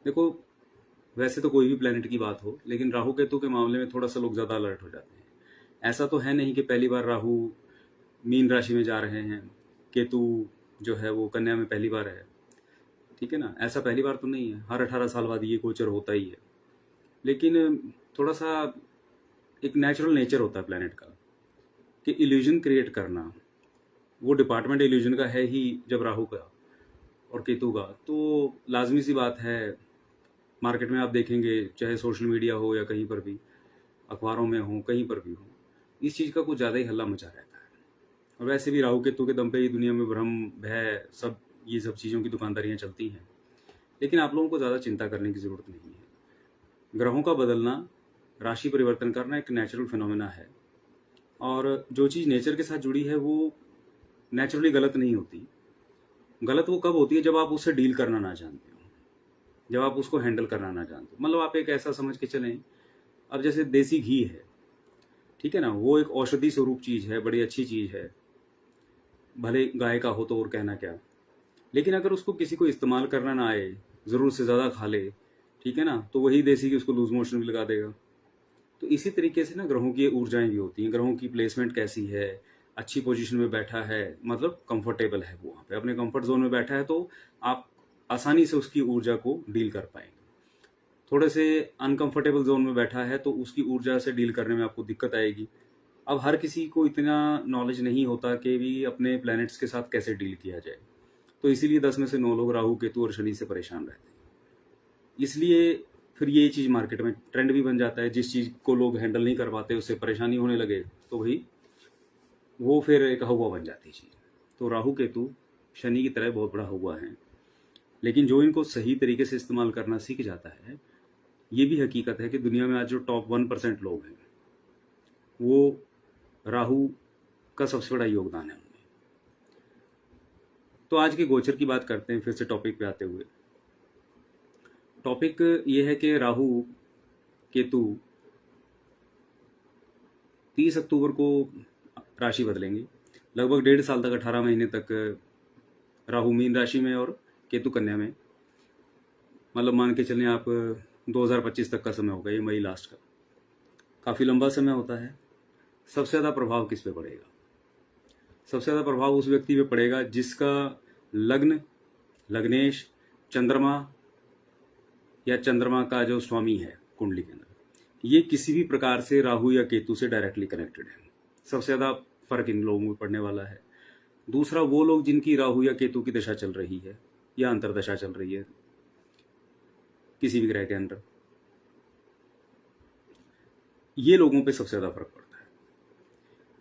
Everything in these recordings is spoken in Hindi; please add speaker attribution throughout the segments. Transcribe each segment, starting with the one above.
Speaker 1: देखो, वैसे तो कोई भी प्लेनेट की बात हो, लेकिन राहु केतु के मामले में थोड़ा सा लोग ज़्यादा अलर्ट हो जाते हैं। ऐसा तो है नहीं कि पहली बार राहु मीन राशि में जा रहे हैं, केतु जो है वो कन्या में पहली बार है, ठीक है ना। ऐसा पहली बार तो नहीं है, हर 18 साल बाद ये गोचर होता ही है। लेकिन थोड़ा सा एक नेचुरल नेचर होता है प्लेनेट का कि इल्यूजन क्रिएट करना, वो डिपार्टमेंट इल्यूजन का है ही जब राहु का और केतु का, तो लाजमी सी बात है। मार्केट में आप देखेंगे, चाहे सोशल मीडिया हो या कहीं पर भी, अखबारों में हो, कहीं पर भी हो, इस चीज़ का कुछ ज़्यादा ही हल्ला मचा रहता है। और वैसे भी राहु केतु के दम पे ही दुनिया में भ्रम, भय, सब ये सब चीज़ों की दुकानदारियाँ चलती हैं। लेकिन आप लोगों को ज़्यादा चिंता करने की ज़रूरत नहीं है। ग्रहों का बदलना, राशि परिवर्तन करना एक नेचुरल फिनोमेना है, और जो चीज़ नेचर के साथ जुड़ी है वो नेचुरली गलत नहीं होती। गलत वो कब होती है जब आप उससे डील करना ना जानते हो, जब आप उसको हैंडल करना ना जानते हो। मतलब आप एक ऐसा समझ के चलें, अब जैसे देसी घी है, ठीक है ना, वो एक औषधि स्वरूप चीज़ है, बड़ी अच्छी चीज़ है, भले गाय का हो तो और कहना क्या। लेकिन अगर उसको किसी को इस्तेमाल करना ना आए, ज़रूरत से ज़्यादा खा ले, ठीक है ना, तो वही देसी घी उसको लूज मोशन भी लगा देगा। तो इसी तरीके से ना ग्रहों की ऊर्जाएं भी होती हैं। ग्रहों की प्लेसमेंट कैसी है, अच्छी पोजीशन में बैठा है, मतलब कंफर्टेबल है, वो वहाँ पे अपने कंफर्ट जोन में बैठा है, तो आप आसानी से उसकी ऊर्जा को डील कर पाएंगे। थोड़े से अनकंफर्टेबल जोन में बैठा है तो उसकी ऊर्जा से डील करने में आपको दिक्कत आएगी। अब हर किसी को इतना नॉलेज नहीं होता कि भी अपने प्लैनेट्स के साथ कैसे डील किया जाए, तो इसीलिए 10 में से 9 लोग राहु केतु और शनि से परेशान रहते हैं। इसलिए फिर ये चीज़ मार्केट में ट्रेंड भी बन जाता है। जिस चीज़ को लोग हैंडल नहीं कर पाते, उससे परेशानी होने लगे, तो वही वो फिर एक हवा बन जाती है चीज़। तो राहु केतु शनि की तरह बहुत बड़ा हवा है, लेकिन जो इनको सही तरीके से इस्तेमाल करना सीख जाता है, ये भी हकीकत है कि दुनिया में आज जो टॉप 1% लोग हैं, वो राहु का सबसे बड़ा योगदान है उनमें। तो आज के गोचर की बात करते हैं, फिर से टॉपिक पे आते हुए। टॉपिक ये है कि राहु केतु 30 अक्टूबर को राशि बदलेंगे। लगभग 1.5 साल तक, 18 महीने तक राहु मीन राशि में और केतु कन्या में। मतलब मान के चलें आप 2025 तक का समय होगा, ये मई लास्ट का, काफ़ी लंबा समय होता है। सबसे ज़्यादा प्रभाव किस पे पड़ेगा? सबसे ज़्यादा प्रभाव उस व्यक्ति पे पड़ेगा जिसका लग्न, लग्नेश, चंद्रमा या चंद्रमा का जो स्वामी है कुंडली के अंदर, ये किसी भी प्रकार से राहु या केतु से डायरेक्टली कनेक्टेड है। सबसे ज़्यादा फर्क इन लोगों में पड़ने वाला है। दूसरा, वो लोग जिनकी राहु या केतु की दशा चल रही है या अंतरदशा चल रही है किसी भी ग्रह के अंदर, ये लोगों पे सबसे ज़्यादा फर्क पड़ता है।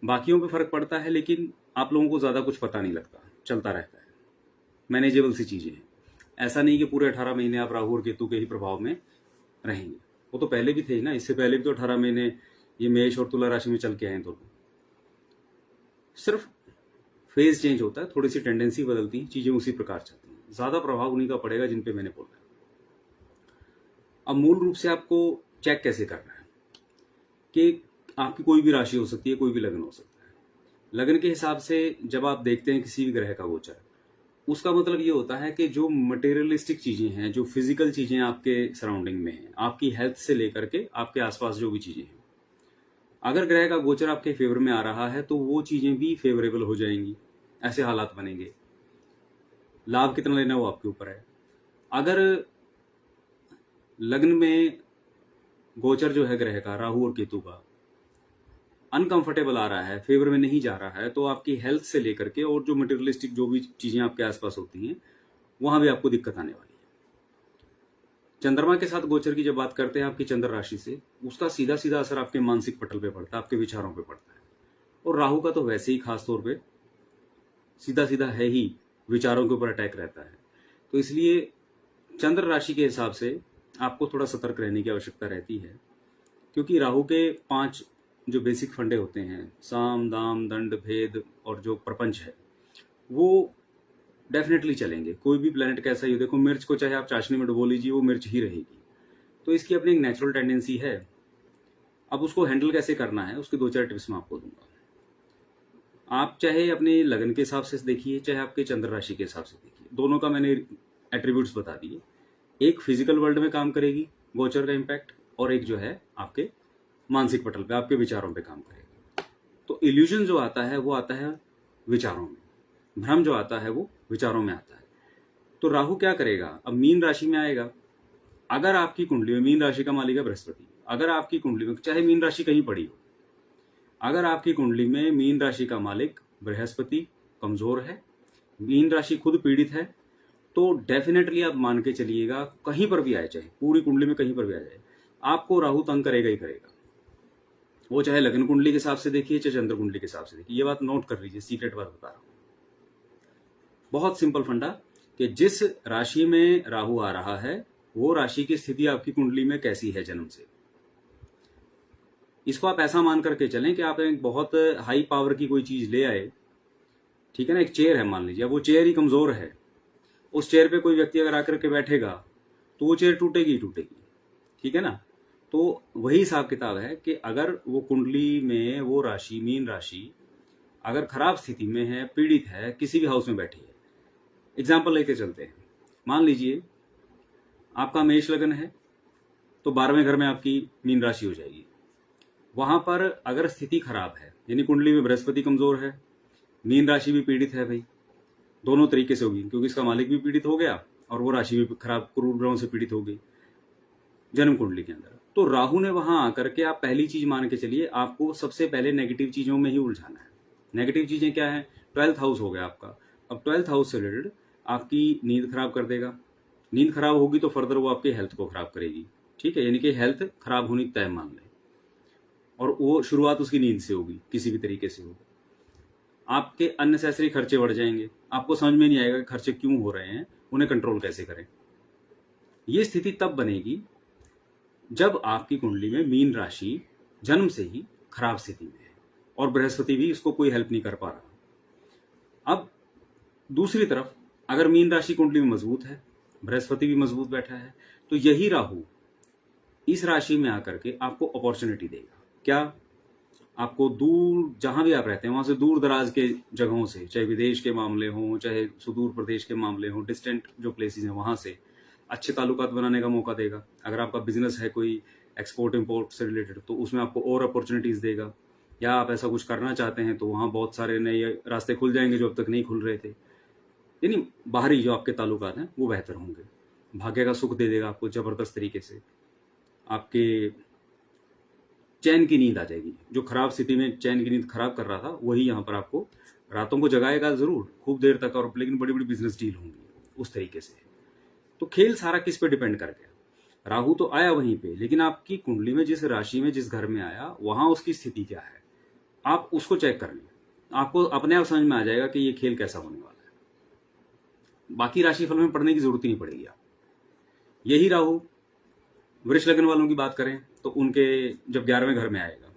Speaker 1: बाकियों पे फर्क पड़ता है, लेकिन आप लोगों को ज़्यादा कुछ पता नहीं लगता, चलता रहता है, मैनेजेबल सी चीज़ें हैं। ऐसा नहीं कि पूरे 18 महीने आप राहु और केतु के ही प्रभाव में रहेंगे। वो तो पहले भी थे ना, इससे पहले भी तो 18 महीने ये मेष और तुला राशि में चल के आए दोनों। सिर्फ फेज चेंज होता है, थोड़ी सी टेंडेंसी बदलती है, चीज़ें उसी प्रकार चलती हैं। ज़्यादा प्रभाव उन्हीं का पड़ेगा जिन पे मैंने बोला। अब मूल रूप से आपको चेक कैसे करना है कि आपकी कोई भी राशि हो सकती है, कोई भी लग्न हो सकता है। लग्न के हिसाब से जब आप देखते हैं किसी भी ग्रह का गोचर, उसका मतलब ये होता है कि जो मटेरियलिस्टिक चीज़ें हैं, जो फिजिकल चीज़ें आपके सराउंडिंग में हैं, आपकी हेल्थ से लेकर के आपके आसपास जो भी चीज़ें हैं, अगर ग्रह का गोचर आपके फेवर में आ रहा है तो वो चीज़ें भी फेवरेबल हो जाएंगी, ऐसे हालात बनेंगे। लाभ कितना लेना वो आपके ऊपर है। अगर लग्न में गोचर जो है ग्रह का, राहु और केतु का, अनकंफर्टेबल आ रहा है, फेवर में नहीं जा रहा है, तो आपकी हेल्थ से लेकर के और जो मटेरियलिस्टिक जो भी चीज़ें आपके आसपास होती हैं, वहाँ भी आपको दिक्कत आने वाली है। चंद्रमा के साथ गोचर की जब बात करते हैं आपकी चंद्र राशि से, उसका सीधा सीधा असर आपके मानसिक पटल पे पड़ता है, आपके विचारों पे पड़ता है। और राहु का तो वैसे ही खास तौर पे सीधा सीधा है ही, विचारों के ऊपर अटैक रहता है। तो इसलिए चंद्र राशि के हिसाब से आपको थोड़ा सतर्क रहने की आवश्यकता रहती है, क्योंकि राहु के 5 जो बेसिक फंडे होते हैं, साम, दाम, दंड, भेद और जो प्रपंच है, वो डेफिनेटली चलेंगे। कोई भी प्लेनेट कैसा ही हो, देखो मिर्च को चाहे आप चाशनी में डुबो लीजिए, वो मिर्च ही रहेगी। तो इसकी अपनी एक नेचुरल टेंडेंसी है। अब उसको हैंडल कैसे करना है, उसके 2-4 टिप्स मैं आपको दूंगा। आप चाहे अपने लगन के हिसाब से देखिए, चाहे आपके चंद्र राशि के हिसाब से देखिए, दोनों का मैंने एट्रीब्यूट्स बता दिए। एक फिजिकल वर्ल्ड में काम करेगी गोचर का इम्पैक्ट, और एक जो है आपके मानसिक पटल पे, आपके विचारों पे काम करेगी। तो इल्यूजन जो आता है वो आता है विचारों में, भ्रम जो आता है वो विचारों में आता है। तो राहु क्या करेगा, अब मीन राशि में आएगा। अगर आपकी कुंडली में, मीन राशि का मालिक है बृहस्पति, अगर आपकी कुंडली में चाहे मीन राशि कहीं पड़ी हो, अगर आपकी कुंडली में मीन राशि का मालिक बृहस्पति कमजोर है, मीन राशि खुद पीड़ित है, तो डेफिनेटली आप मान के चलिएगा कहीं पर भी आए, चाहे पूरी कुंडली में कहीं पर भी आ जाए, आपको राहु तंग करेगा ही करेगा। वो चाहे लग्न कुंडली के हिसाब से देखिए, चाहे चंद्र कुंडली के हिसाब से देखिए। ये बात नोट कर लीजिए, सीक्रेट बात बता रहा हूं। बहुत सिंपल फंडा कि जिस राशि में राहु आ रहा है वो राशि की स्थिति आपकी कुंडली में कैसी है जन्म से, इसको आप ऐसा मान करके चलें कि आप एक बहुत हाई पावर की कोई चीज ले आए, ठीक है ना। एक चेयर है मान लीजिए, अब वो चेयर ही कमजोर है, उस चेयर पे कोई व्यक्ति अगर आकर के बैठेगा तो वो चेयर टूटेगी ही टूटेगी, ठीक है ना। तो वही हिसाब किताब है कि अगर वो कुंडली में वो राशि, मीन राशि अगर खराब स्थिति में है, पीड़ित है, किसी भी हाउस में बैठी है, एग्जाम्पल लेके चलते हैं। मान लीजिए आपका मेष लगन है तो 12वें घर में आपकी मीन राशि हो जाएगी। वहां पर अगर स्थिति खराब है, यानी कुंडली में बृहस्पति कमजोर है, मीन राशि भी पीड़ित है, भाई दोनों तरीके से होगी, क्योंकि इसका मालिक भी पीड़ित हो गया और वो राशि भी खराब क्रूर ग्रहों से पीड़ित हो गई जन्म कुंडली के अंदर। तो राहु ने वहां आकर के, आप पहली चीज मान के चलिए, आपको सबसे पहले नेगेटिव चीजों में ही उलझाना है। नेगेटिव चीजें क्या है, 12th हाउस हो गया आपका। अब 12th हाउस से रिलेटेड आपकी नींद खराब कर देगा, नींद खराब होगी तो फर्दर वो आपकी हेल्थ को खराब करेगी, ठीक है, यानी कि हेल्थ खराब होनी तय मान लें, और वो शुरुआत उसकी नींद से होगी, किसी भी तरीके से होगी। आपके अननेसेसरी खर्चे बढ़ जाएंगे, आपको समझ में नहीं आएगा कि खर्चे क्यों हो रहे हैं, उन्हें कंट्रोल कैसे करें। ये स्थिति तब बनेगी जब आपकी कुंडली में मीन राशि जन्म से ही खराब स्थिति में है और बृहस्पति भी इसको कोई हेल्प नहीं कर पा रहा। अब दूसरी तरफ अगर मीन राशि कुंडली में मजबूत है, बृहस्पति भी मजबूत बैठा है, तो यही राहु इस राशि में आकर के आपको अपॉर्चुनिटी देगा। क्या, आपको दूर, जहां भी आप रहते हैं वहां से दूर दराज के जगहों से, चाहे विदेश के मामले हों, चाहे सुदूर प्रदेश के मामले हों, डिस्टेंट जो प्लेसेस हैं वहां से अच्छे ताल्लुकात बनाने का मौका देगा। अगर आपका बिजनेस है कोई एक्सपोर्ट इंपोर्ट से रिलेटेड, तो उसमें आपको और अपॉर्चुनिटीज देगा। या आप ऐसा कुछ करना चाहते हैं तो वहां बहुत सारे नए रास्ते खुल जाएंगे जो अब तक नहीं खुल रहे थे, यानी बाहरी जो आपके ताल्लुकात हैं वो बेहतर होंगे। भाग्य का सुख दे देगा आपको जबरदस्त तरीके से, आपके चैन की नींद आ जाएगी। जो खराब स्थिति में चैन की नींद खराब कर रहा था वही यहाँ पर आपको रातों को जगाएगा जरूर खूब देर तक, और लेकिन बड़ी बड़ी बिजनेस डील होंगी उस तरीके से। तो खेल सारा किस पे डिपेंड कर गया, राहु तो आया वहीं पे, लेकिन आपकी कुंडली में जिस राशि में जिस घर में आया वहां उसकी स्थिति क्या है, आप उसको चेक कर लें, आपको अपने आप समझ में आ जाएगा कि ये खेल कैसा होने वाला है। बाकी राशिफल में पढ़ने की जरूरत ही नहीं पड़ेगी। आप यही राहु वृष लगन वालों की बात करें तो उनके जब 11वें घर में आएगा,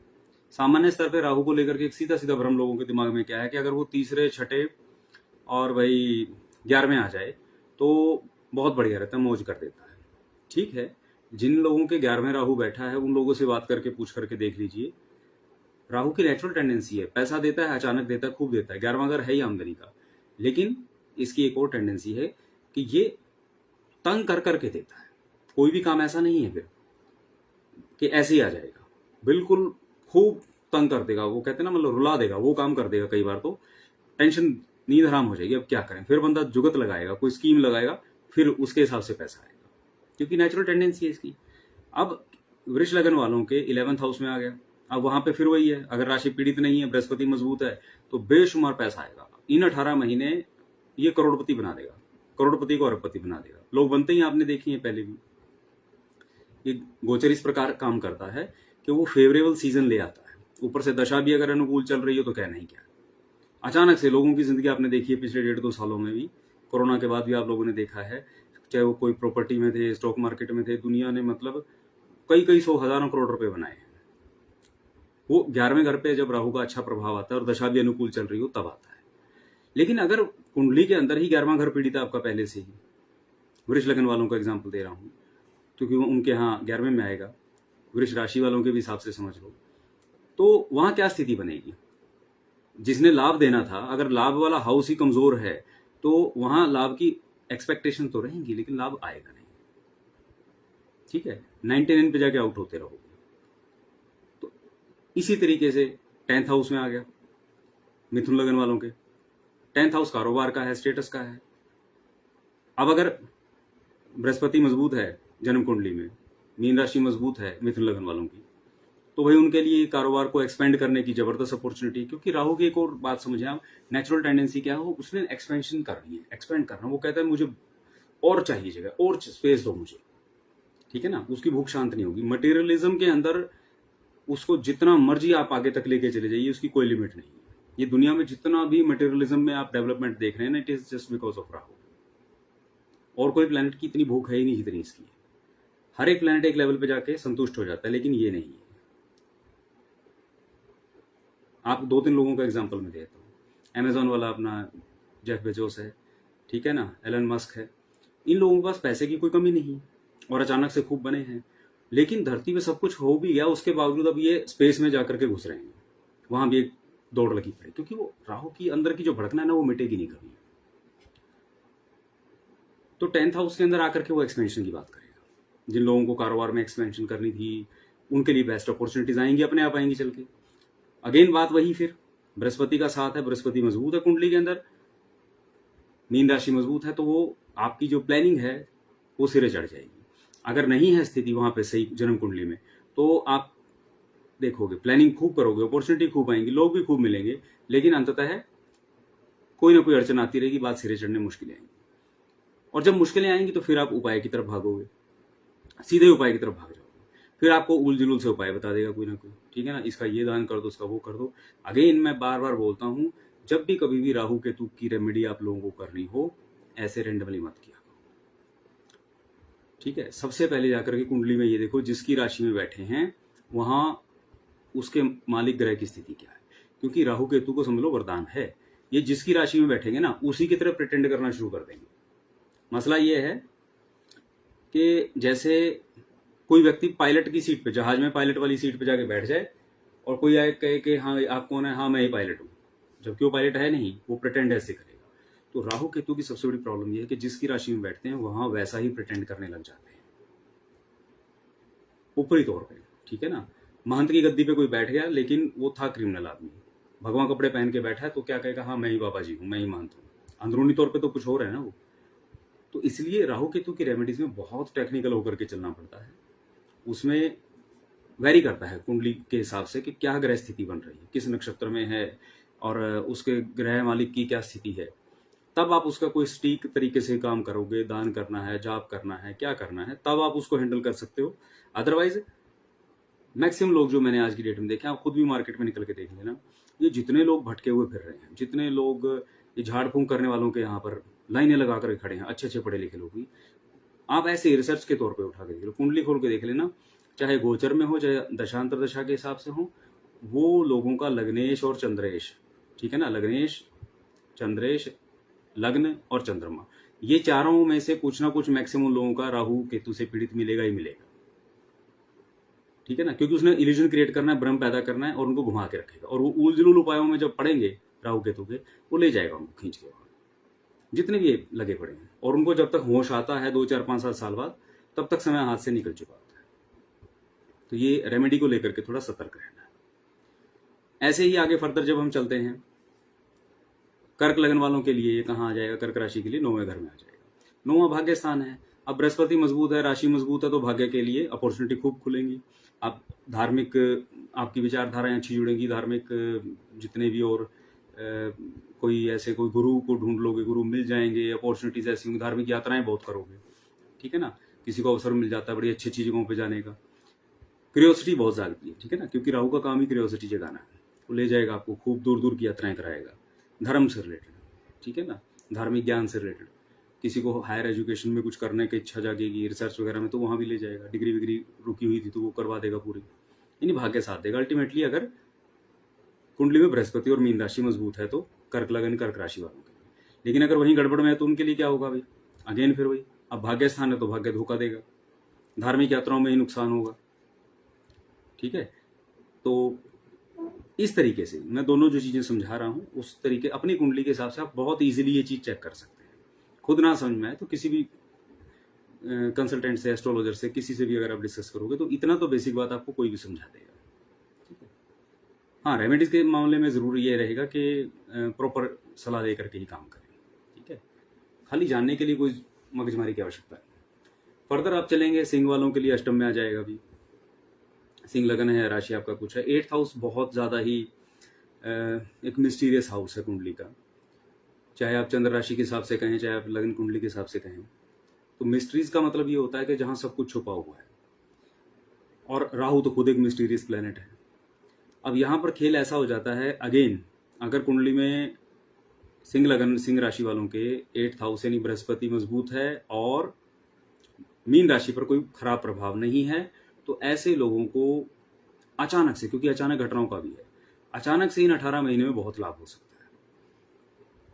Speaker 1: सामान्य स्तर पे राहु को लेकर के एक सीधा सीधा भ्रम लोगों के दिमाग में क्या है कि अगर वो तीसरे, छठे और भाई 11वें आ जाए तो बहुत बढ़िया रहता है, मौज कर देता है। ठीक है, जिन लोगों के 11वें राहु बैठा है उन लोगों से बात करके पूछ करके देख लीजिए। राहु की नेचुरल टेंडेंसी है, पैसा देता है, अचानक देता है, खूब देता है, 11वां घर है ही आमदनी का, लेकिन इसकी एक और टेंडेंसी है कि ये तंग कर करके देता है। कोई भी काम ऐसा नहीं है फिर कि ऐसे ही आ जाएगा, बिल्कुल खूब तंग कर देगा। वो कहते हैं ना, मतलब रुला देगा, वो काम कर देगा। कई बार तो टेंशन, नींद हराम हो जाएगी, अब क्या करें, फिर बंदा जुगत लगाएगा, कोई स्कीम लगाएगा, फिर उसके हिसाब से पैसा आएगा, क्योंकि नेचुरल टेंडेंसी है इसकी। अब वृष लगन वालों के 11th हाउस में आ गया, अब वहां पे फिर वही है, अगर राशि पीड़ित नहीं है, बृहस्पति मजबूत है, तो बेशुमार पैसा आएगा। इन 18 महीने ये करोड़पति बना देगा, करोड़पति को अरबपति बना देगा। लोग बनते ही आपने देखी है पहले भी। ये गोचर इस प्रकार काम करता है कि वो फेवरेबल सीजन ले आता है, ऊपर से दशा भी अगर अनुकूल चल रही हो तो क्या नहीं क्या। अचानक से लोगों की जिंदगी आपने देखी है पिछले 1.5-2 सालों में भी, कोरोना के बाद भी आप लोगों ने देखा है, चाहे वो कोई प्रॉपर्टी में थे, स्टॉक मार्केट में थे, दुनिया ने मतलब कई 100 हजारों करोड़ रुपए बनाए हैं। वो 11वें घर पे जब राहु का अच्छा प्रभाव आता है और दशा भी अनुकूल चल रही हो तब आता है। लेकिन अगर कुंडली के अंदर ही 11वां घर पीड़ित है आपका पहले से ही, वृष लगन वालों का एग्जाम्पल दे रहा हूं क्योंकि वो उनके यहाँ 11वें में आएगा, वृष राशि वालों के भी हिसाब से समझ लो, तो वहां क्या स्थिति बनेगी। जिसने लाभ देना था, अगर लाभ वाला हाउस ही कमजोर है तो वहां लाभ की एक्सपेक्टेशन तो रहेंगी, लेकिन लाभ आएगा नहीं। ठीक है, 99 पे जाके आउट होते रहोगे। तो इसी तरीके से 10th हाउस में आ गया मिथुन लगन वालों के। 10th हाउस कारोबार का है, स्टेटस का है। अब अगर बृहस्पति मजबूत है जन्म कुंडली में, मीन राशि मजबूत है मिथुन लगन वालों की, तो भाई उनके लिए कारोबार को एक्सपेंड करने की जबरदस्त अपॉर्चुनिटी। क्योंकि राहु की एक और बात समझे आप, नेचुरल टेंडेंसी क्या हो, उसने एक्सपेंशन करनी है, एक्सपेंड करना। वो कहता है मुझे और चाहिए जगह, और स्पेस दो मुझे, ठीक है ना। उसकी भूख शांत नहीं होगी। मटेरियलिज्म के अंदर उसको जितना मर्जी आप आगे तक लेके चले जाइए, उसकी कोई लिमिट नहीं है। ये दुनिया में जितना भी मटेरियलिज्म में आप डेवलपमेंट देख रहे हैं ना, it is just because of Rahu. और कोई प्लैनेट की इतनी भूख है ही नहीं जितनी इसकी है। हर एक प्लैनेट एक लेवल पे जाके संतुष्ट हो जाता है, लेकिन ये नहीं है। आप 2-3 लोगों का एग्जांपल मैं देता हूँ। अमेजोन वाला अपना जेफ बेजोस है, ठीक है ना, एलन मस्क है। इन लोगों के पास पैसे की कोई कमी नहीं और अचानक से खूब बने हैं, लेकिन धरती पे सब कुछ हो भी गया, उसके बावजूद अब ये स्पेस में जाकर के घुस रहे हैं। वहां भी एक दौड़ लगी पड़ी, क्योंकि वो राहु की अंदर की जो भड़कना है ना, वो मिटेगी नहीं कभी। तो 10th हाउस के अंदर आकर के वो एक्सपेंशन की बात करेगा। जिन लोगों को कारोबार में एक्सपेंशन करनी थी, उनके लिए बेस्ट अपॉर्चुनिटीज आएंगी, अपने आप आएंगी चल के। अगेन बात वही, फिर बृहस्पति का साथ है, बृहस्पति मजबूत है कुंडली के अंदर, मीन राशि मजबूत है, तो वो आपकी जो प्लानिंग है वो सिरे चढ़ जाएगी। अगर नहीं है स्थिति वहां पे सही जन्म कुंडली में, तो आप देखोगे प्लानिंग खूब करोगे, अपॉर्चुनिटी खूब आएंगी, लोग भी खूब मिलेंगे, लेकिन अंततः कोई ना कोई अड़चन आती रहेगी, बात सिरे चढ़ने मुश्किलें आएंगी। और जब मुश्किलें आएंगी तो फिर आप उपाय की तरफ भागोगे, सीधे उपाय की तरफ भाग जाओगे। फिर आपको उल जुलूल से उपाय बता देगा कोई ना कोई, ठीक है ना, इसका ये दान कर दो, उसका वो कर दो। अगेन मैं बार बार बोलता हूं, जब भी कभी भी राहु केतु की रेमेडी आप लोगों को करनी हो, ऐसे रेंडमली मत किया, ठीक है। सबसे पहले जाकर के कुंडली में ये देखो जिसकी राशि में बैठे हैं वहां उसके मालिक ग्रह की स्थिति क्या है। क्योंकि राहु केतु को समझ लो वरदान है, ये जिसकी राशि में बैठेंगे ना, उसी की तरफ प्रिटेंड करना शुरू कर देंगे। मसला ये है कि जैसे कोई व्यक्ति पायलट की सीट पे, जहाज में पायलट वाली सीट पे जाके बैठ जाए और कोई आए कहे कि हाँ आप कौन है, हाँ मैं ही पायलट हूँ, जबकि वो पायलट है नहीं, वो प्रिटेंड ऐसे करेगा। तो राहु केतु की सबसे बड़ी प्रॉब्लम ये है कि जिसकी राशि में बैठते हैं वहां वैसा ही प्रिटेंड करने लग जाते हैं ऊपरी तौर पे, ठीक है ना। महंत की गद्दी पे कोई बैठ गया, लेकिन वो था क्रिमिनल आदमी, भगवा कपड़े पहन के बैठा है, तो क्या कहेगा, हाँ मैं ही बाबा जी हूँ, मैं ही महंत हूँ। अंदरूनी तौर पे तो कुछ और है ना वो। तो इसलिए राहु केतु की रेमेडीज में बहुत टेक्निकल होकर के चलना पड़ता है। उसमें वेरी करता है कुंडली के हिसाब से कि क्या ग्रह स्थिति बन रही है, किस नक्षत्र में है, और उसके ग्रह मालिक की क्या स्थिति है। तब आप उसका कोई सटीक तरीके से काम करोगे, दान करना है, जाप करना है, क्या करना है, तब आप उसको हैंडल कर सकते हो। अदरवाइज मैक्सिमम लोग जो मैंने आज की डेट में देखे, आप खुद भी मार्केट में निकल के देख लेना, ये जितने लोग भटके हुए फिर रहे हैं, जितने लोग ये झाड़ फूंक करने वालों के यहाँ पर लाइनें लगा कर खड़े हैं, अच्छे अच्छे पढ़े लिखे लोग भी, आप ऐसे रिसर्च के तौर पे उठा के देख लो, कुंडली खोल के देख लेना, चाहे गोचर में हो, चाहे दशांतर दशा के हिसाब से हो, वो लोगों का लग्नेश और चंद्रेश, ठीक है ना, लग्नेश, चंद्रेश, लग्न और चंद्रमा, ये चारों में से कुछ ना कुछ मैक्सिमम लोगों का राहु केतु से पीड़ित मिलेगा ही मिलेगा, ठीक है ना। क्योंकि उसने इल्यूजन क्रिएट करना है, भ्रम पैदा करना है और उनको घुमा के रखेगा, और वो उल जुलूल उपायों में जब पड़ेंगे राहु केतु के, वो ले जाएगा उनको खींच के, जितने भी लगे पड़े हैं। और उनको जब तक होश आता है 2, 4, 5, 7 साल बाद, तब तक समय हाथ से निकल चुका होता है। तो ये रेमेडी को लेकर के थोड़ा सतर्क रहना है। ऐसे ही आगे फर्दर जब हम चलते हैं, कर्क लगन वालों के लिए ये कहाँ आ जाएगा, कर्क राशि के लिए 9वें घर में आ जाएगा। 9वां भाग्य स्थान है। अब बृहस्पति मजबूत है, राशि मजबूत है, तो भाग्य के लिए अपॉर्चुनिटी खूब खुलेंगी। आप धार्मिक, आपकी विचारधाराएं अच्छी जुड़ेंगी, धार्मिक जितने भी, और कोई ऐसे कोई गुरु को ढूंढ लोगे, गुरु मिल जाएंगे, अपॉर्चुनिटीज ऐसी होंगी, धार्मिक यात्राएं बहुत करोगे, ठीक है ना। किसी को अवसर मिल जाता है बड़ी अच्छी अच्छी जगहों पे जाने का, क्यूरियोसिटी बहुत जागती है, ठीक है ना, क्योंकि राहु का काम ही क्यूरियोसिटी जगाना है। वो ले जाएगा आपको, खूब दूर दूर की यात्राएं कराएगा, धर्म से रिलेटेड, ठीक है ना, धार्मिक ज्ञान से रिलेटेड। किसी को हायर एजुकेशन में कुछ करने की इच्छा जागेगी, रिसर्च वगैरह में, तो वहाँ भी ले जाएगा। डिग्री विग्री रुकी हुई थी तो वो करवा देगा पूरी, यानी भाग्य साथ देगा अल्टीमेटली। अगर कुंडली में बृहस्पति और मीन राशि मजबूत है तो कर्क लगन, कर्क राशि वालों के लिए। लेकिन अगर वहीं गड़बड़ में है तो उनके लिए क्या होगा भाई, अगेन फिर वही, अब भाग्य स्थान है तो भाग्य धोखा देगा, धार्मिक यात्राओं में ही नुकसान होगा, ठीक है। तो इस तरीके से मैं दोनों जो चीजें समझा रहा हूं, उस तरीके अपनी कुंडली के हिसाब से आप बहुत इजीली ये चीज चेक कर सकते हैं। खुद ना समझ में आए तो किसी भी कंसल्टेंट से, एस्ट्रोलॉजर से, किसी से भी अगर आप डिस्कस करोगे तो इतना तो बेसिक बात आपको कोई भी समझा देगा। ठीक है। हाँ, रेमेडीज के मामले में ज़रूर ये रहेगा कि प्रॉपर सलाह दे करके ही काम करें। ठीक है, खाली जानने के लिए कोई मगजमारी की आवश्यकता नहीं। फर्दर आप चलेंगे, सिंह वालों के लिए अष्टम में आ जाएगा अभी। सिंह लगन है, राशि आपका कुछ है। 8th हाउस बहुत ज़्यादा ही एक मिस्टीरियस हाउस है कुंडली का, चाहे आप चंद्र राशि के हिसाब से कहें, चाहे आप लगन कुंडली के हिसाब से कहें। तो मिस्ट्रीज का मतलब ये होता है कि जहाँ सब कुछ छुपा हुआ है, और राहु तो खुद एक मिस्टीरियस प्लेनेट है। अब यहाँ पर खेल ऐसा हो जाता है, अगेन अगर कुंडली में सिंह लगन, सिंह राशि वालों के 8th हाउस यानी बृहस्पति मजबूत है और मीन राशि पर कोई खराब प्रभाव नहीं है, तो ऐसे लोगों को अचानक से, क्योंकि अचानक घटनाओं का भी है, अचानक से इन 18 महीने में बहुत लाभ हो सकता है।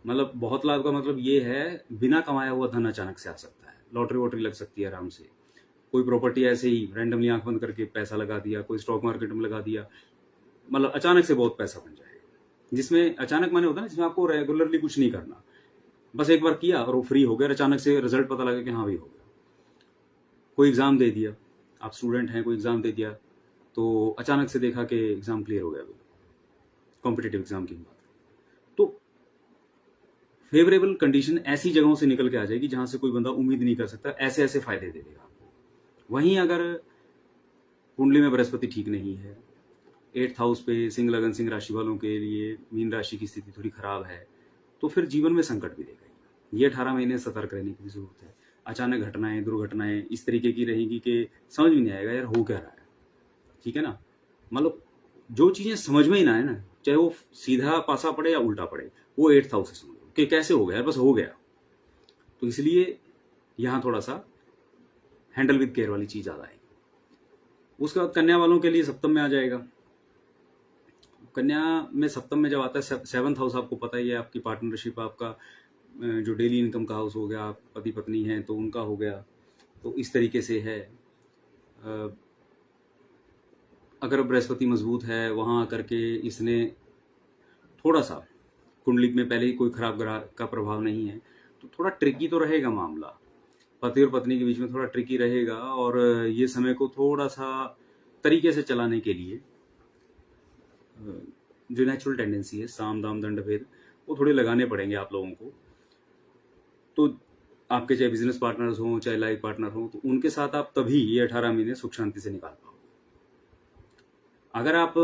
Speaker 1: मतलब बहुत लाभ का मतलब ये है, बिना कमाया हुआ धन अचानक से आ सकता है। लॉटरी वॉटरी लग सकती है आराम से, कोई प्रॉपर्टी ऐसे ही रैंडमली आंख बंद करके पैसा लगा दिया, कोई स्टॉक मार्केट में लगा दिया, मतलब अचानक से बहुत पैसा बन जाएगा। जिसमें अचानक माने होता है ना, जिसमें आपको रेगुलरली कुछ नहीं करना, बस एक बार किया और वो फ्री हो गया, अचानक से रिजल्ट पता लगा कि हाँ भी हो गया। कोई एग्जाम दे दिया, आप स्टूडेंट हैं, कोई एग्जाम दे दिया तो अचानक से देखा कि एग्जाम क्लियर हो गया, कॉम्पिटिटिव एग्जाम की बात। तो फेवरेबल कंडीशन ऐसी जगहों से निकल के आ जाएगी जहां से कोई बंदा उम्मीद नहीं कर सकता, ऐसे ऐसे फायदे दे देगा आपको। वहीं अगर कुंडली में बृहस्पति ठीक नहीं है, 8th हाउस पे सिंह लगन, सिंह राशि वालों के लिए मीन राशि की स्थिति थोड़ी खराब है, तो फिर जीवन में संकट भी देगा। ये 18 महीने सतर्क रहने की जरूरत है। अचानक घटनाएं, दुर्घटनाएं इस तरीके की रहेंगी कि समझ में नहीं आएगा यार हो क्या रहा है। ठीक है ना, मतलब जो चीजें समझ में ही ना है ना, चाहे वो सीधा पासा पड़े या उल्टा पड़े, वो 8th हाउस से समझो कि कैसे हो गया यार, बस हो गया। तो इसलिए यहां थोड़ा सा हैंडल विद केयर वाली चीज ज्यादा आएगी। उसके बाद कन्या वालों के लिए सप्तम में आ जाएगा। कन्या में सप्तम में जब आता है 7th हाउस, आपको पता ही है, आपकी पार्टनरशिप, आपका जो डेली इनकम का हाउस हो गया, आप पति पत्नी हैं तो उनका हो गया। तो इस तरीके से है, अगर बृहस्पति मजबूत है वहां आकर के इसने थोड़ा सा, कुंडली में पहले ही कोई खराब ग्रह का प्रभाव नहीं है, तो थोड़ा ट्रिकी तो रहेगा मामला, पति और पत्नी के बीच में थोड़ा ट्रिकी रहेगा। और ये समय को थोड़ा सा तरीके से चलाने के लिए जो नेचुरल टेंडेंसी है, साम दाम दंड भेद, वो थोड़े लगाने पड़ेंगे आप लोगों को। तो आपके चाहे बिजनेस पार्टनर्स हों, चाहे लाइफ पार्टनर हों, तो उनके साथ आप तभी ये 18 महीने सुख शांति से निकाल पाओगे। अगर आप,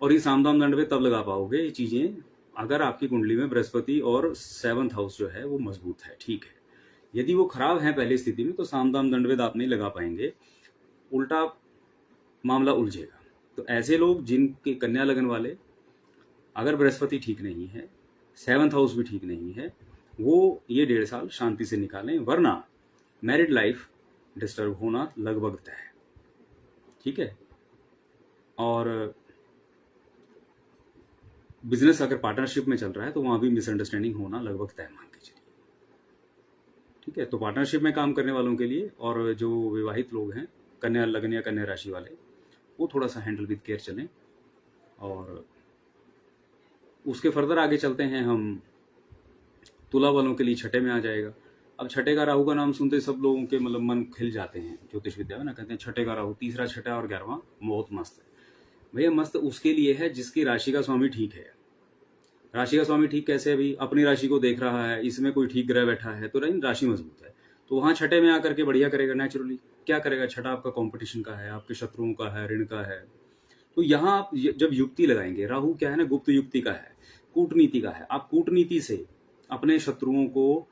Speaker 1: और ये साम दाम दंड भेद तब लगा पाओगे ये चीजें अगर आपकी कुंडली में बृहस्पति और 7th हाउस जो है वो मजबूत है। ठीक है, यदि वो खराब है पहली स्थिति में तो साम दाम दंड भेद आप नहीं लगा पाएंगे, उल्टा मामला उलझेगा। तो ऐसे लोग जिनके कन्या लगन वाले, अगर बृहस्पति ठीक नहीं है, 7th हाउस भी ठीक नहीं है, वो ये 1.5 साल शांति से निकालें, वरना मैरिड लाइफ डिस्टर्ब होना लगभग तय है। ठीक है, और बिजनेस अगर पार्टनरशिप में चल रहा है तो वहां भी मिसअंडरस्टैंडिंग होना लगभग तय मान के चलिए। ठीक है, तो पार्टनरशिप में काम करने वालों के लिए और जो विवाहित लोग हैं, कन्या लगन या कन्या राशि वाले, वो थोड़ा सा हैंडल विद केयर चलें। और उसके फर्दर आगे चलते हैं हम, तुला वालों के लिए छठे में आ जाएगा। अब छठे का राहु का नाम सुनते सब लोगों के मतलब मन खिल जाते हैं ज्योतिष विद्या में ना, कहते हैं छठे का राहु, तीसरा, छठा और 11वां बहुत मस्त है। भैया मस्त उसके लिए है जिसकी राशि का स्वामी ठीक है। राशि का स्वामी ठीक कैसे? अभी अपनी राशि को देख रहा है, इसमें कोई ठीक ग्रह बैठा है तो राशि मजबूत है, तो वहां छठे में आकर के बढ़िया करेगा। नेचुरली क्या करेगा? छठा आपका कंपटीशन का है, आपके शत्रुओं का है, ऋण का है। तो यहाँ आप जब युक्ति लगाएंगे, राहु क्या है ना, गुप्त युक्ति का है, कूटनीति का है। आप कूटनीति से अपने शत्रुओं को,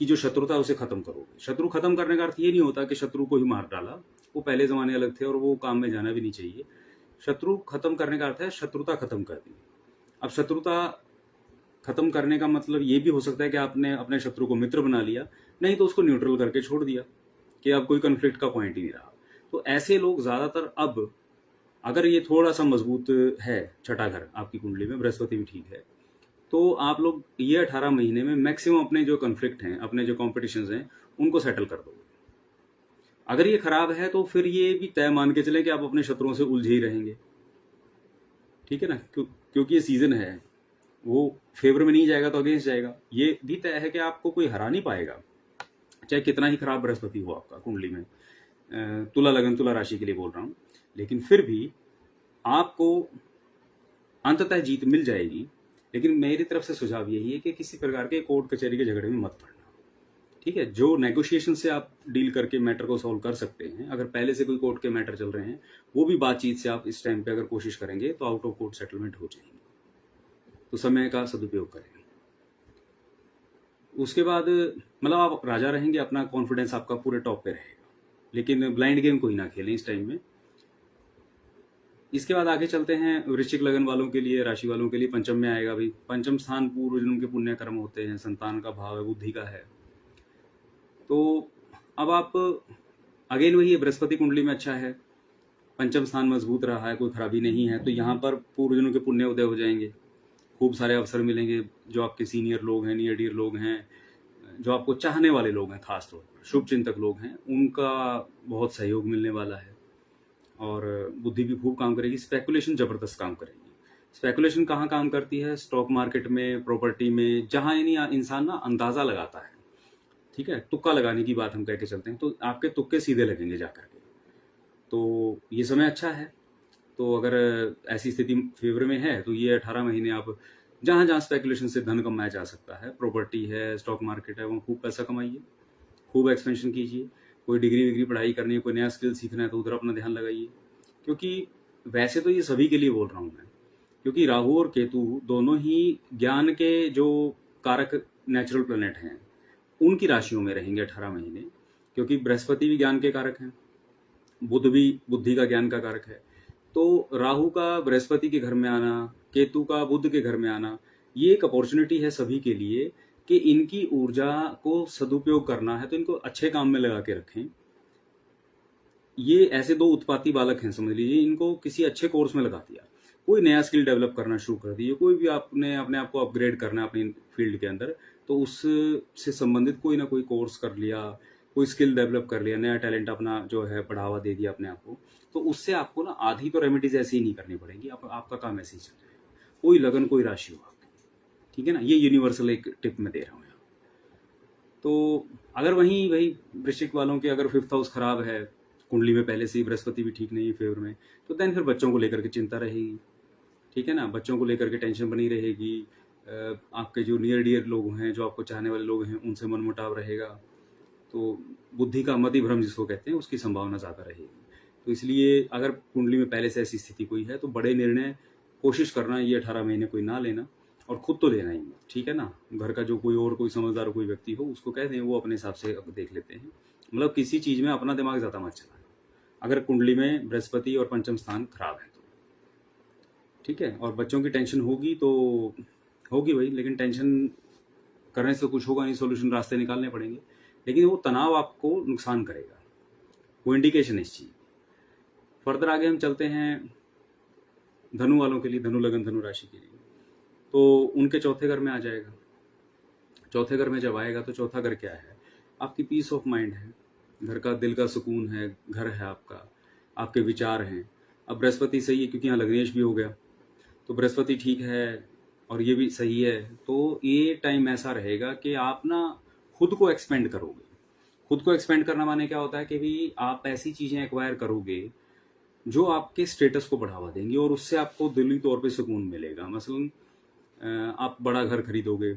Speaker 1: की जो शत्रुता है उसे खत्म करोगे। शत्रु खत्म करने का अर्थ ये नहीं होता कि शत्रु को ही मार डाला, वो पहले जमाने अलग थे और वो काम में जाना भी नहीं चाहिए। शत्रु खत्म करने का अर्थ है शत्रुता खत्म कर दी। अब शत्रुता खत्म करने का मतलब ये भी हो सकता है कि आपने अपने शत्रु को मित्र बना लिया, नहीं तो उसको न्यूट्रल करके छोड़ दिया कि अब कोई कंफ्लिक्ट का पॉइंट ही नहीं रहा। तो ऐसे लोग ज्यादातर, अब अगर ये थोड़ा सा मजबूत है छठा घर आपकी कुंडली में, बृहस्पति भी ठीक है, तो आप लोग ये 18 महीने में मैक्सिमम अपने जो कॉन्फ्लिक्ट हैं, अपने जो कॉम्पिटिशंस हैं, उनको सेटल कर दोगे। अगर ये खराब है तो फिर ये भी तय मान के चले कि आप अपने शत्रुओं से उलझे ही रहेंगे। ठीक है ना, क्योंकि ये सीजन है, वो फेवर में नहीं जाएगा तो अगेंस्ट जाएगा। ये भी तय है कि आपको कोई हरा नहीं पाएगा। चाहे कितना ही खराब बृहस्पति हो आपका कुंडली में, तुला लगन तुला राशि के लिए बोल रहा हूँ, लेकिन फिर भी आपको अंततः जीत मिल जाएगी। लेकिन मेरी तरफ से सुझाव यही है कि किसी प्रकार के कोर्ट कचहरी के झगड़े में मत पड़ना, ठीक है। जो नेगोशिएशन से आप डील करके मैटर को सॉल्व कर सकते हैं, अगर पहले से कोई कोर्ट के मैटर चल रहे हैं, वो भी बातचीत से आप इस टाइम पे अगर कोशिश करेंगे तो आउट ऑफ कोर्ट सेटलमेंट हो जाएंगे। तो समय का सदुपयोग करें। उसके बाद मतलब आप राजा रहेंगे, अपना कॉन्फिडेंस आपका पूरे टॉप पे रहेगा, लेकिन ब्लाइंड गेम कोई ना खेलें इस टाइम में। इसके बाद आगे चलते हैं वृश्चिक लगन वालों के लिए, राशि वालों के लिए पंचम में आएगा भाई। पंचम स्थान पूर्व जन्म के पुण्य कर्म होते हैं, संतान का भाव है, बुद्धि का है। तो अब आप अगेन वही है, बृहस्पति कुंडली में अच्छा है, पंचम स्थान मजबूत रहा है, कोई खराबी नहीं है, तो यहाँ पर पूर्व जन्म के पुण्य उदय हो जाएंगे, खूब सारे अवसर मिलेंगे। जो आपके सीनियर लोग हैं, नियर डियर लोग हैं, जो आपको चाहने वाले लोग हैं, खास तौर पर शुभ चिंतक लोग हैं, उनका बहुत सहयोग मिलने वाला है। और बुद्धि भी खूब काम करेगी। स्पेकुलेशन जबरदस्त काम करेगी। स्पेकुलेशन कहाँ काम करती है? स्टॉक मार्केट में, प्रॉपर्टी में, जहाँ यानी इंसान ना अंदाजा लगाता है, ठीक है, तुक्का लगाने की बात हम कह के चलते हैं, तो आपके तुक्के सीधे लगेंगे जा करके। तो ये समय अच्छा है। तो अगर ऐसी स्थिति फेवर में है तो ये 18 महीने आप जहाँ जहाँ स्पेकुलेशन से धन कमाया जा सकता है, प्रॉपर्टी है, स्टॉक मार्केट है, वहाँ खूब पैसा कमाइए, खूब एक्सपेंशन कीजिए। कोई डिग्री विग्री पढ़ाई करनी है, कोई नया स्किल सीखना है तो उधर अपना ध्यान लगाइए। क्योंकि वैसे तो ये सभी के लिए बोल रहा हूँ मैं, क्योंकि राहु और केतु दोनों ही ज्ञान के जो कारक नेचुरल प्लैनेट हैं उनकी राशियों में रहेंगे 18 महीने। क्योंकि बृहस्पति भी ज्ञान के कारक हैं, बुध भी बुद्धि का ज्ञान का कारक है। तो राहु का बृहस्पति के घर में आना, केतु का बुध के घर में आना, ये एक अपॉर्चुनिटी है सभी के लिए कि इनकी ऊर्जा को सदुपयोग करना है तो इनको अच्छे काम में लगा के रखें। ये ऐसे दो उत्पाती बालक हैं, समझ लीजिए, इनको किसी अच्छे कोर्स में लगा दिया, कोई नया स्किल डेवलप करना शुरू कर दिए, कोई भी आपने अपने आप को अपग्रेड करना है अपनी फील्ड के अंदर, तो उससे संबंधित कोई ना कोई कोर्स कर लिया, कोई स्किल डेवलप कर लिया, नया टैलेंट अपना जो है बढ़ावा दे दिया अपने आप को, तो उससे आपको ना आधी तो रेमेडीज ऐसे ही नहीं करनी पड़ेगी, आपका काम ऐसे ही चल जाएगा। कोई लगन कोई राशि हो आपकी, ठीक है ना। ये यूनिवर्सल एक टिप में दे रहा हूँ। तो अगर वहीं वही वृश्चिक वालों के अगर 5th हाउस खराब है, कुंडली में पहले से ही बृहस्पति भी ठीक नहीं है फेवर में, तो देन फिर बच्चों को लेकर के चिंता रहेगी, ठीक है ना। बच्चों को लेकर के टेंशन बनी रहेगी। आपके जो नियर डियर लोग हैं, जो आपको चाहने वाले लोग हैं, उनसे मनमुटाव रहेगा। तो बुद्धि का मति भ्रम जिसको कहते हैं, उसकी संभावना ज़्यादा रहेगी। तो इसलिए अगर कुंडली में पहले से ऐसी स्थिति कोई है तो बड़े निर्णय कोशिश करना ये 18 महीने कोई ना लेना, और खुद तो लेना ही, ठीक है ना। घर का जो कोई समझदार कोई व्यक्ति हो उसको कह दें, वो अपने हिसाब से देख लेते हैं। मतलब किसी चीज़ में अपना दिमाग ज़्यादा मत चलाना अगर कुंडली में बृहस्पति और पंचम स्थान खराब है तो, ठीक है। और बच्चों की टेंशन होगी तो होगी भाई, लेकिन टेंशन करने से कुछ होगा नहीं, सोल्यूशन रास्ते निकालने पड़ेंगे, लेकिन वो तनाव आपको नुकसान करेगा, वो इंडिकेशन इस चीज़। फर्दर आगे हम चलते हैं धनु वालों के लिए, धनु लगन धनु राशि के लिए। तो उनके चौथे घर में आ जाएगा। चौथे घर में जब आएगा तो चौथा घर क्या है? आपकी पीस ऑफ माइंड है, घर का दिल का सुकून है, घर है आपका, आपके विचार हैं। अब बृहस्पति सही है क्योंकि यहाँ लग्नेश भी हो गया, तो बृहस्पति ठीक है और ये भी सही है। तो ये टाइम ऐसा रहेगा कि आप ना खुद को एक्सपेंड करोगे। खुद को एक्सपेंड करना माने क्या होता है कि भी आप ऐसी चीज़ें एक्वायर करोगे जो आपके स्टेटस को बढ़ावा देंगी और उससे आपको दिली तौर पे सुकून मिलेगा। मसलन आप बड़ा घर खरीदोगे,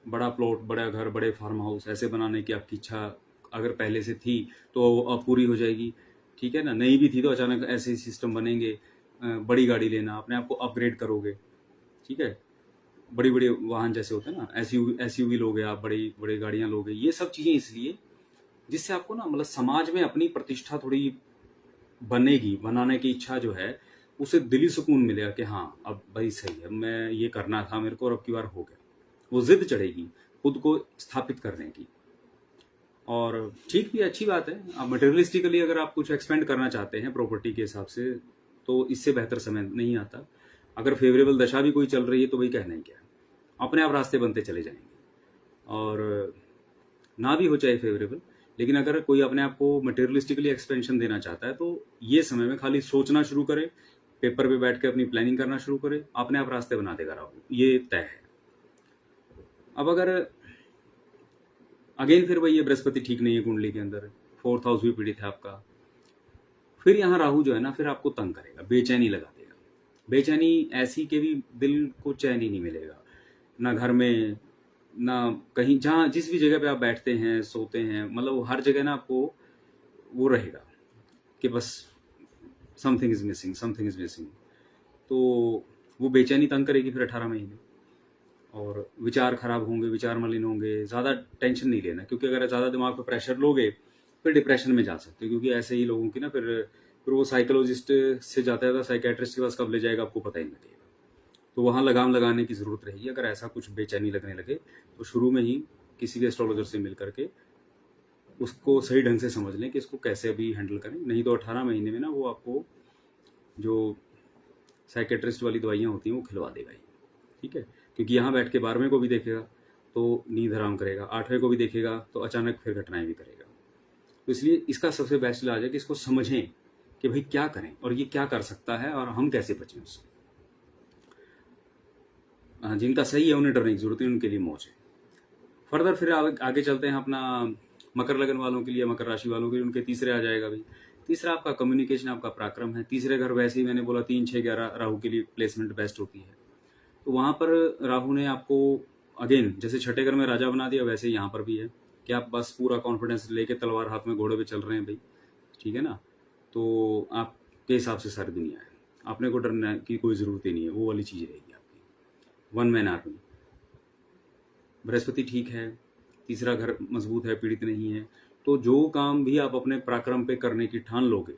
Speaker 1: बड़ा प्लॉट, बड़ा घर, बड़े फार्म हाउस ऐसे बनाने की आपकी इच्छा अगर पहले से थी तो अब पूरी हो जाएगी, ठीक है ना। नहीं भी थी तो अचानक ऐसे सिस्टम बनेंगे। बड़ी गाड़ी लेना, अपने आप को अपग्रेड करोगे, ठीक है। बड़ी बड़ी वाहन जैसे होते हैं ना, एसयूवी लोगे आप, बड़ी बड़ी गाड़ियाँ लोगे। ये सब चीज़ें इसलिए जिससे आपको ना मतलब समाज में अपनी प्रतिष्ठा थोड़ी बनेगी, बनाने की इच्छा जो है उसे दिली सुकून मिलेगा कि हाँ अब भाई सही है, मैं ये करना था मेरे को और अब की बार हो गया। वो जिद चढ़ेगी खुद को स्थापित करने की। और ठीक भी, अच्छी बात है। अब मटेरियलिस्टिकली अगर आप कुछ एक्सपेंड करना चाहते हैं प्रॉपर्टी के हिसाब से तो इससे बेहतर समय नहीं आता। अगर फेवरेबल दशा भी कोई चल रही है तो भाई कहना ही क्या है, अपने आप रास्ते बनते चले जाएंगे। और ना भी हो चाहे फेवरेबल, लेकिन अगर कोई अपने आप को मटेरियलिस्टिकली एक्सपेंशन देना चाहता है तो ये समय में खाली सोचना शुरू करे, पेपर पे बैठ के अपनी प्लानिंग करना शुरू करे, अपने आप रास्ते बना देगा राहु, ये तय है। अब अगर अगेन फिर वही है, बृहस्पति ठीक नहीं है कुंडली के अंदर, 4th हाउस भी पीड़ित है आपका। फिर यहाँ राहु जो है ना, फिर आपको तंग करेगा, बेचैनी लगा देगा। बेचैनी ऐसी कि भी दिल को चैन ही नहीं मिलेगा, ना घर में ना कहीं, जहाँ जिस भी जगह पे आप बैठते हैं सोते हैं, मतलब हर जगह ना आपको वो रहेगा कि बस something is missing, something is missing. तो वो बेचैनी तंग करेगी फिर 18 महीने, और विचार खराब होंगे, विचार मलिन होंगे। ज़्यादा टेंशन नहीं लेना, क्योंकि अगर ज़्यादा दिमाग पे प्रेशर लोगे फिर डिप्रेशन में जा सकते हो, क्योंकि ऐसे ही लोगों की ना फिर वो साइकोलॉजिस्ट से जाता है, साइकेट्रिस्ट के पास कब ले जाएगा आपको पता ही नहीं लगेगा। तो वहाँ लगाम लगाने की ज़रूरत रहेगी। अगर ऐसा कुछ बेचैनी लगने लगे तो शुरू में ही किसी भी एस्ट्रोलॉजर से मिल करके उसको सही ढंग से समझ लें कि इसको कैसे अभी हैंडल करें। नहीं तो 18 महीने में ना वो आपको जो साइकेट्रिस्ट वाली दवाइयाँ होती हैं वो खिलवा देगा ही, ठीक है। क्योंकि यहाँ बैठ के 12वें को भी देखेगा तो नींद हराम करेगा, 8वें को भी देखेगा तो अचानक फिर घटनाएं भी करेगा। तो इसलिए इसका सबसे बेस्ट इलाज है कि इसको समझें कि भाई क्या करें और ये क्या कर सकता है और हम कैसे बचें उससे। जिनका सही है उन्हें डरने की जरूरत है, उनके लिए मौज है। फर्दर फिर आगे चलते हैं अपना मकर लगन वालों के लिए, मकर राशि वालों के लिए उनके तीसरे आ जाएगा भाई। तीसरा आपका कम्युनिकेशन, आपका पराक्रम है। तीसरे घर वैसे ही मैंने बोला 3, 6, 11 राहु के लिए प्लेसमेंट बेस्ट होती है। तो वहाँ पर राहु ने आपको अगेन जैसे छठे घर में राजा बना दिया, वैसे यहाँ पर भी है कि आप बस पूरा कॉन्फिडेंस लेके तलवार हाथ में घोड़े पे चल रहे हैं भाई, ठीक है ना। तो आपके हिसाब से सारी दुनिया है, आपने को डरने की कोई ज़रूरत ही नहीं है, वो वाली चीज़ रहेगी आपकी। 1 मैन आर्मी। बृहस्पति ठीक है, तीसरा घर मजबूत है, पीड़ित नहीं है। तो जो काम भी आप अपने पराक्रम पे करने की ठान लोगे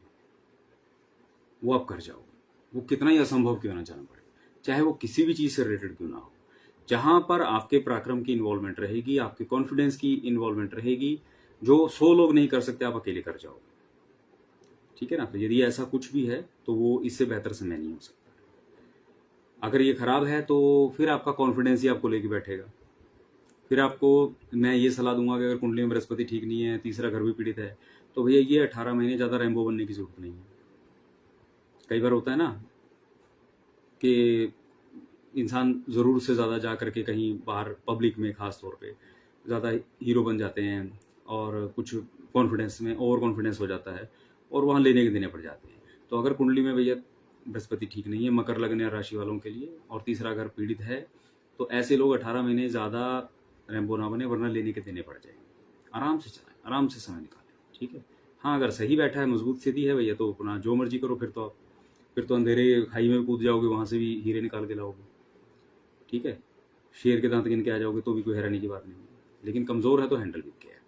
Speaker 1: वो आप कर जाओगे, वो कितना ही असंभव क्यों ना जाना पड़े, चाहे वो किसी भी चीज़ से रिलेटेड क्यों ना हो। जहां पर आपके पराक्रम की इन्वॉल्वमेंट रहेगी, आपके कॉन्फिडेंस की इन्वॉल्वमेंट रहेगी, जो 100 लोग नहीं कर सकते आप अकेले कर जाओगे, ठीक है ना। तो यदि ऐसा कुछ भी है तो वो इससे बेहतर समय नहीं हो सकता। अगर ये खराब है तो फिर आपका कॉन्फिडेंस ही आपको लेके बैठेगा। फिर आपको मैं ये सलाह दूंगा कि अगर कुंडली में बृहस्पति ठीक नहीं है, तीसरा घर भी पीड़ित है, तो भैया ये 18 महीने ज़्यादा रैम्बो बनने की जरूरत नहीं है। कई बार होता है ना कि इंसान ज़रूर से ज़्यादा जा करके कहीं बाहर पब्लिक में ख़ास तौर पे ज़्यादा हीरो बन जाते हैं और कुछ कॉन्फिडेंस में ओवर कॉन्फिडेंस हो जाता है और वहाँ लेने के देने पड़ जाते हैं। तो अगर कुंडली में भैया बृहस्पति ठीक नहीं है मकर लगन या राशि वालों के लिए, और तीसरा घर पीड़ित है, तो ऐसे लोग 18 महीने ज़्यादा रैम्बो ना बने, वरना लेने के देने पड़ जाएंगे। आराम से चलाएं, आराम से समय निकालें, ठीक है। हाँ, अगर सही बैठा है, मजबूत स्थिति है भैया, तो अपना जो मर्जी करो। फिर तो अंधेरे खाई में कूद जाओगे, वहाँ से भी हीरे निकाल के लाओगे, ठीक है। शेर के दांत गिन के आ जाओगे तो भी कोई हैरानी की बात नहीं है, लेकिन कमज़ोर है तो हैंडल भी किया है।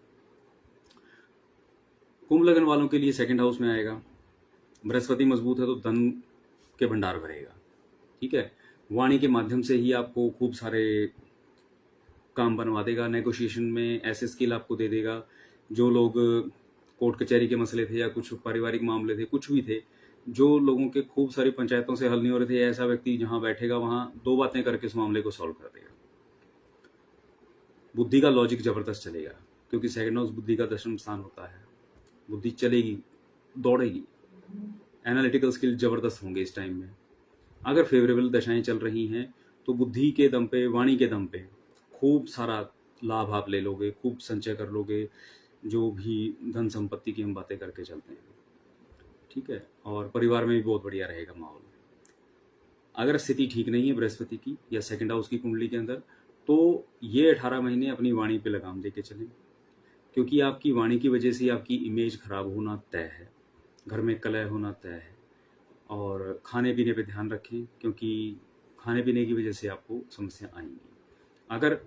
Speaker 1: कुंभ लगन वालों के लिए 2nd हाउस में आएगा, बृहस्पति मजबूत है तो धन के भंडार भरेगा, ठीक है। वाणी के माध्यम से ही आपको खूब सारे काम बनवा देगा, नेगोशिएशन में ऐसे स्किल आपको दे देगा। जो लोग कोर्ट कचहरी के मसले थे या कुछ पारिवारिक मामले थे, कुछ भी थे, जो लोगों के खूब सारी पंचायतों से हल नहीं हो रहे थे, ऐसा व्यक्ति जहां बैठेगा वहां 2 बातें करके उस मामले को सॉल्व कर देगा। बुद्धि का लॉजिक जबरदस्त चलेगा, क्योंकि 2nd हाउस बुद्धि का 10वां स्थान होता है। बुद्धि चलेगी, दौड़ेगी, एनालिटिकल स्किल जबरदस्त होंगे इस टाइम में। अगर फेवरेबल दशाएं चल रही हैं तो बुद्धि के दम पे, वाणी के दम पे खूब सारा लाभ आप ले लोगे, खूब संचय कर लोगे, जो भी धन संपत्ति की हम बातें करके चलते हैं, ठीक है। और परिवार में भी बहुत बढ़िया रहेगा माहौल। अगर स्थिति ठीक नहीं है बृहस्पति की या 2nd हाउस की कुंडली के अंदर, तो ये 18 महीने अपनी वाणी पे लगाम देके चलें, क्योंकि आपकी वाणी की वजह से आपकी इमेज खराब होना तय है, घर में कलह होना तय है। और खाने पीने पे ध्यान रखें, क्योंकि खाने पीने की वजह से आपको समस्या आएंगी। अगर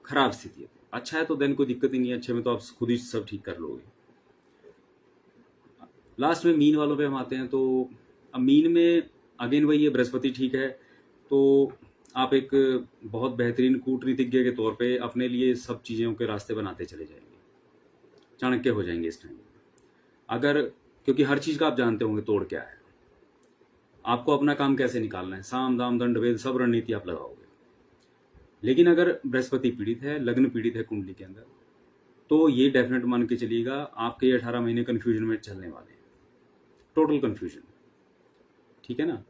Speaker 1: खराब स्थिति है, अच्छा है तो देन कोई दिक्कत ही नहीं है, अच्छे में तो आप खुद ही सब ठीक कर लोगे। लास्ट में मीन वालों पे हम आते हैं। तो अब मीन में अगेन वही है, बृहस्पति ठीक है तो आप एक बहुत बेहतरीन कूटनीतिज्ञ के तौर पे अपने लिए सब चीज़ों के रास्ते बनाते चले जाएंगे, चाणक्य हो जाएंगे इस टाइम। अगर क्योंकि हर चीज़ का आप जानते होंगे तोड़ क्या है, आपको अपना काम कैसे निकालना है, साम दाम दंड भेद सब रणनीति आप लगाओगे। लेकिन अगर बृहस्पति पीड़ित है, लग्न पीड़ित है कुंडली के अंदर, तो ये डेफिनेट मान के चलिएगा आपके 18 महीने कन्फ्यूजन में चलने वाले हैं, टोटल कन्फ्यूजन, ठीक है ना।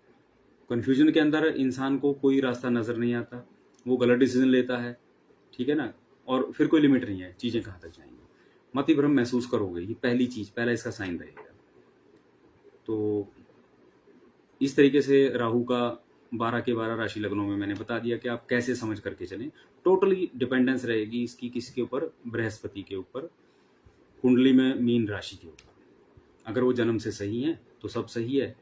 Speaker 1: कन्फ्यूजन के अंदर इंसान को कोई रास्ता नज़र नहीं आता, वो गलत डिसीजन लेता है, ठीक है ना। और फिर कोई लिमिट नहीं है चीज़ें कहाँ तक जाएंगी। मति भ्रम महसूस करोगे, ये पहली चीज़, पहला इसका साइन रहेगा। तो इस तरीके से राहु का 12 के 12 राशि लग्नों में मैंने बता दिया कि आप कैसे समझ करके चलें। टोटली डिपेंडेंस रहेगी इसकी किसके ऊपर, बृहस्पति के ऊपर, कुंडली में मीन राशि के ऊपर। अगर वो जन्म से सही है तो सब सही है,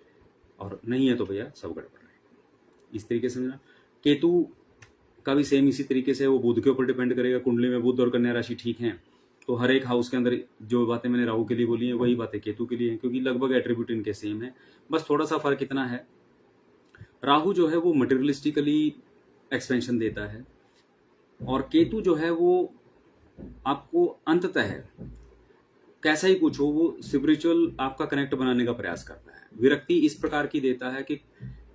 Speaker 1: और नहीं है तो भैया सब गड़बड़ है। इस तरीके से समझना। केतु का भी सेम इसी तरीके से, वो बुध के ऊपर डिपेंड करेगा। कुंडली में बुध और कन्या राशि ठीक है तो हर एक हाउस के अंदर जो बातें मैंने राहु के लिए बोली हैं वही बातें केतु के लिए हैं, क्योंकि लगभग एट्रीब्यूट इनके सेम है। बस थोड़ा सा फर्क इतना है, राहु जो है वो मटेरियलिस्टिकली एक्सपेंशन देता है, और केतु जो है वो आपको अंततः है कैसा ही कुछ हो वो स्पिरिचुअल आपका कनेक्ट बनाने का प्रयास करता है। विरक्ति इस प्रकार की देता है कि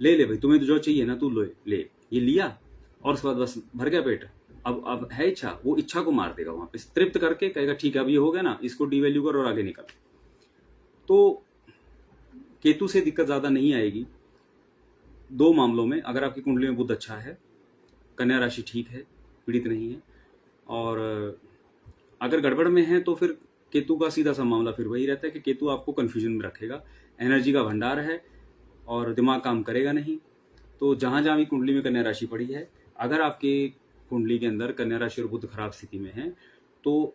Speaker 1: ले भाई, तुम्हें जो चाहिए ना तू ले, ये लिया और उसके बाद बस भर गया पेट, अब है इच्छा, वो इच्छा को मार देगा वहां पे, तृप्त करके कहेगा ठीक है अब ये हो गया ना, इसको डिवैल्यू कर और आगे निकल। तो केतु से दिक्कत ज्यादा नहीं आएगी दो मामलों में। अगर आपकी कुंडली में बुध अच्छा है, कन्या राशि ठीक है, पीड़ित नहीं है, और अगर गड़बड़ में है तो फिर केतु का सीधा सा मामला फिर वही रहता है कि केतु आपको कंफ्यूजन में रखेगा। एनर्जी का भंडार है और दिमाग काम करेगा नहीं। तो जहां जहां भी कुंडली में कन्या राशि पड़ी है, अगर आपके कुंडली के अंदर कन्या राशि और बुध खराब स्थिति में है तो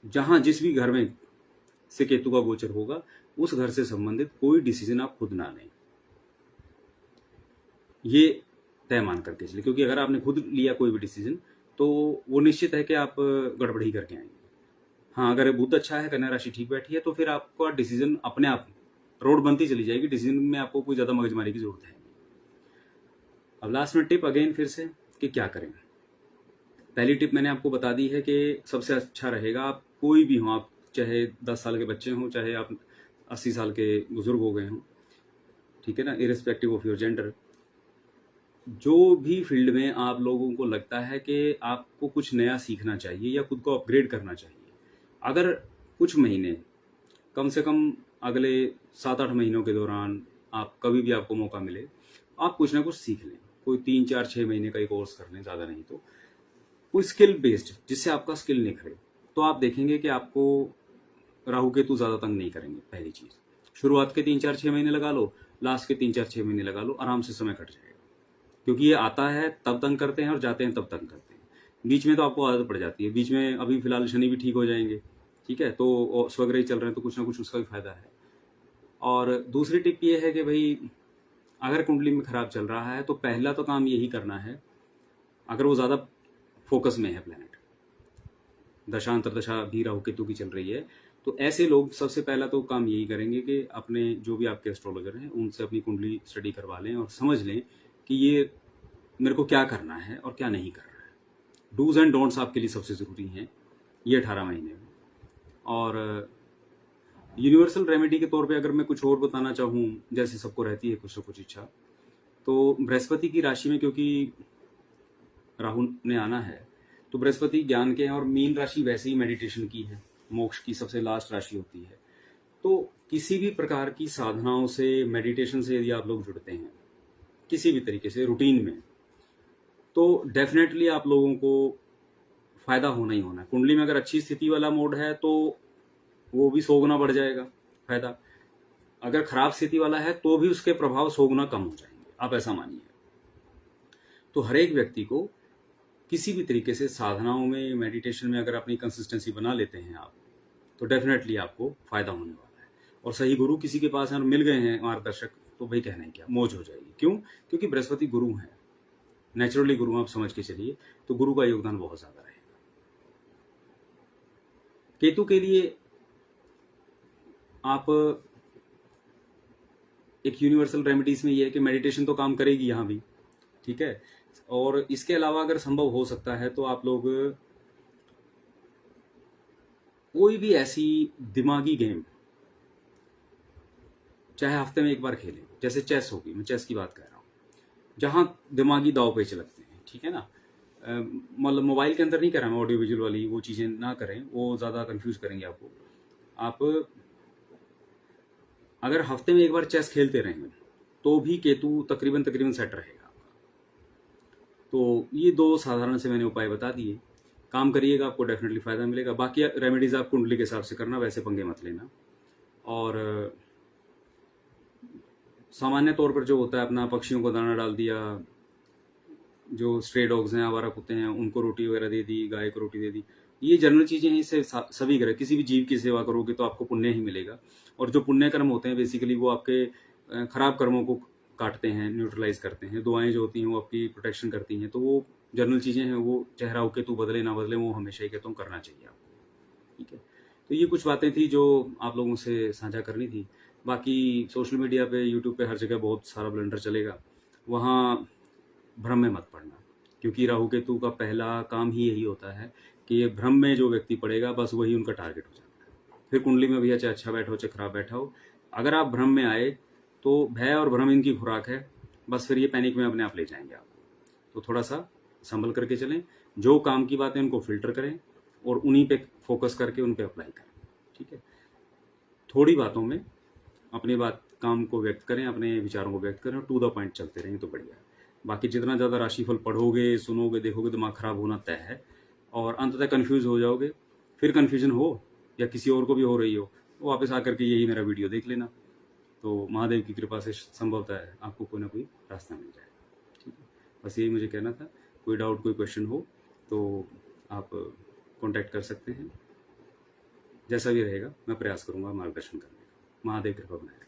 Speaker 1: जहां जिस भी घर में से केतु का गोचर होगा उस घर से संबंधित कोई डिसीजन आप खुद ना लें, ये तय मान करके चलिए। क्योंकि अगर आपने खुद लिया कोई भी डिसीजन तो वो निश्चित है कि आप गड़बड़ी करके आएंगे। हाँ, अगर बुध अच्छा है, कन्या राशि ठीक बैठी है, तो फिर आपका डिसीजन अपने आप रोड बनती चली जाएगी, डिसीजन में आपको कोई ज्यादा मगजमारी की जरूरत है। अब लास्ट में टिप अगेन फिर से कि क्या करें। पहली टिप मैंने आपको बता दी है कि सबसे अच्छा रहेगा, आप कोई भी हो, आप चाहे 10 साल के बच्चे हों, चाहे आप 80 साल के बुजुर्ग हो गए हों, ठीक है ना, इरेस्पेक्टिव ऑफ योर जेंडर, जो भी फील्ड में आप लोगों को लगता है कि आपको कुछ नया सीखना चाहिए या खुद को अपग्रेड करना चाहिए, अगर कुछ महीने, कम से कम अगले 7-8 महीनों के दौरान आप कभी भी आपको मौका मिले, आप कुछ ना कुछ सीख लें। कोई 3-4-6 महीने का एक कोर्स कर लें, ज़्यादा नहीं तो कोई स्किल बेस्ड, जिससे आपका स्किल निखरे, तो आप देखेंगे कि आपको राहु केतु ज़्यादा तंग नहीं करेंगे। पहली चीज़, शुरुआत के 3-4-6 महीने लगा लो, लास्ट के 3-4-6 महीने लगा लो, आराम से समय कट जाएगा। क्योंकि ये आता है तब तंग करते हैं और जाते हैं तब तंग करते हैं। बीच में तो आपको आदत पड़ जाती है। बीच में अभी फिलहाल शनि भी ठीक हो जाएंगे, ठीक है, तो स्वग्रही चल रहे हैं तो कुछ ना कुछ उसका भी फायदा है। और दूसरी टिप ये है कि भाई अगर कुंडली में खराब चल रहा है तो पहला तो काम यही करना है, अगर वो ज़्यादा फोकस में है प्लैनेट, दशांतर दशा भी राहु केतु की चल रही है, तो ऐसे लोग सबसे पहला तो काम यही करेंगे कि अपने जो भी आपके एस्ट्रोलॉजर हैं उनसे अपनी कुंडली स्टडी करवा लें और समझ लें कि ये मेरे को क्या करना है और क्या नहीं करना है। डूज एंड डोंट्स आपके लिए सबसे ज़रूरी हैं ये 18 महीने में। और यूनिवर्सल रेमेडी के तौर पे अगर मैं कुछ और बताना चाहूँ, जैसे सबको रहती है कुछ ना कुछ इच्छा, तो बृहस्पति की राशि में क्योंकि राहु ने आना है तो बृहस्पति ज्ञान के हैं, और मीन राशि वैसे ही मेडिटेशन की है, मोक्ष की सबसे लास्ट राशि होती है। तो किसी भी प्रकार की साधनाओं से, मेडिटेशन से यदि आप लोग जुड़ते हैं किसी भी तरीके से रूटीन में, तो डेफिनेटली आप लोगों को फायदा होना ही होना है। कुंडली में अगर अच्छी स्थिति वाला मोड है तो वो भी 100 गुना बढ़ जाएगा फायदा, अगर खराब स्थिति वाला है तो भी उसके प्रभाव 100 गुना कम हो जाएंगे, आप ऐसा मानिए। तो हर एक व्यक्ति को किसी भी तरीके से साधनाओं में, मेडिटेशन में अगर अपनी कंसिस्टेंसी बना लेते हैं आप, तो डेफिनेटली आपको फायदा होने वाला है। और सही गुरु किसी के पास अगर मिल गए हैं मार्गदर्शक, तो भाई कहना है क्या, मौज हो जाएगी। क्यों? क्योंकि बृहस्पति गुरु हैं, नेचुरली गुरु आप समझ के चलिए, तो गुरु का योगदान बहुत ज्यादा रहेगा। केतु के लिए आप एक यूनिवर्सल रेमेडीज में ये है कि मेडिटेशन तो काम करेगी यहाँ भी, ठीक है, और इसके अलावा अगर संभव हो सकता है तो आप लोग कोई भी ऐसी दिमागी गेम चाहे हफ्ते में एक बार खेलें, जैसे चेस होगी, मैं चेस की बात कर रहा हूँ, जहां दिमागी दाव पेच लगते हैं, ठीक है ना, मतलब मोबाइल के अंदर नहीं कर रहा मैं, ऑडियो विजुअल वाली वो चीजें ना करें, वो ज्यादा कंफ्यूज करेंगे आपको। आप अगर हफ्ते में एक बार चेस खेलते रहेंगे तो भी केतु तकरीबन सेट रहेगा। तो ये दो साधारण से मैंने उपाय बता दिए काम करिएगा, आपको डेफिनेटली फ़ायदा मिलेगा। बाकी रेमेडीज़ आप कुंडली के हिसाब से करना, वैसे पंगे मत लेना। और सामान्य तौर पर जो होता है, अपना पक्षियों को दाना डाल दिया, जो स्ट्रे डॉग्स हैं, आवारा कुत्ते हैं, उनको रोटी वगैरह दे दी, गाय को रोटी दे दी, ये जनरल चीज़ें हैं। इससे सभी ग्रह, किसी भी जीव की सेवा करोगे तो आपको पुण्य ही मिलेगा। और जो पुण्य कर्म होते हैं बेसिकली वो आपके खराब कर्मों को काटते हैं, न्यूट्रलाइज करते हैं। दुआएं जो होती हैं वो आपकी प्रोटेक्शन करती हैं। तो वो जनरल चीज़ें हैं, वो चाहे राहु केतु बदले ना बदले, वो हमेशा ही कहता हूँ करना चाहिए आपको। ठीक है, तो ये कुछ बातें थी जो आप लोगों से साझा करनी थी। बाकी सोशल मीडिया पे, यूट्यूब पे, हर जगह बहुत सारा ब्लंडर चलेगा, वहाँ भ्रम में मत पड़ना, क्योंकि राहु केतु का पहला काम ही यही होता है कि ये भ्रम में जो व्यक्ति पड़ेगा बस वही उनका टारगेट हो जाता है। फिर कुंडली में भैया चाहे अच्छा बैठा हो चाहे खराब बैठा हो, अगर आप भ्रम में आए तो भय और भ्रम इनकी खुराक है, बस फिर ये पैनिक में अपने आप ले जाएंगे आपको। तो थोड़ा सा संभल करके चलें, जो काम की बात है उनको फिल्टर करें और उन्हीं पे फोकस करके उन पे अप्लाई करें। ठीक है, थोड़ी बातों में अपनी बात, काम को व्यक्त करें, अपने विचारों को व्यक्त करें और टू द पॉइंट चलते रहेंगे तो बढ़िया है। बाकी जितना ज़्यादा राशिफल पढ़ोगे, सुनोगे, देखोगे, दिमाग खराब होना तय है और अंततः कन्फ्यूज हो जाओगे। फिर कन्फ्यूजन हो या किसी और को भी हो रही हो तो वापस आकर के यही मेरा वीडियो देख लेना, तो महादेव की कृपा से संभवतः है आपको कोई ना कोई रास्ता मिल जाएगा। ठीक है, बस यही मुझे कहना था। कोई डाउट, कोई क्वेश्चन हो तो आप कॉन्टैक्ट कर सकते हैं। जैसा भी रहेगा मैं प्रयास करूँगा मार्गदर्शन करने का। महादेव कृपा बनाए।